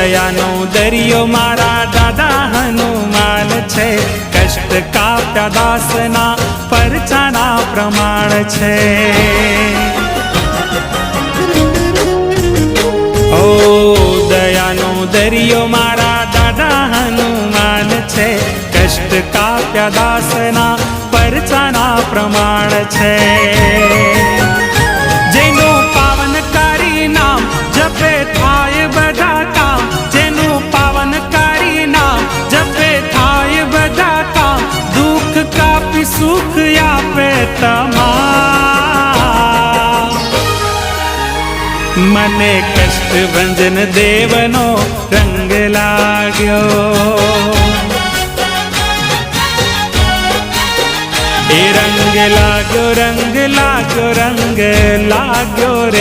દયાનો દરિયો મારા દાદા હનુમાન છે, કષ્ટ કાપ્યા દાસના પરચાના પ્રમાણ છે. ઓ દયાનો દરિયો મારા દાદા હનુમાન છે, કષ્ટ કાપ્યા દાસના પરચાના પ્રમાણ છે. જેનું પાવનકારી નામ જપે થાય બધા કામ, જેનું પાવનકારી નામ જપે થાય બધા કામ, દુઃખ કાપી સુખ આપે તમામ. મને કષ્ટ ભંજન દેવનો રંગ લાગ્યો, એ રંગ લાગ્યો, રંગ લાગ્યો, રંગ લાગ્યો રે.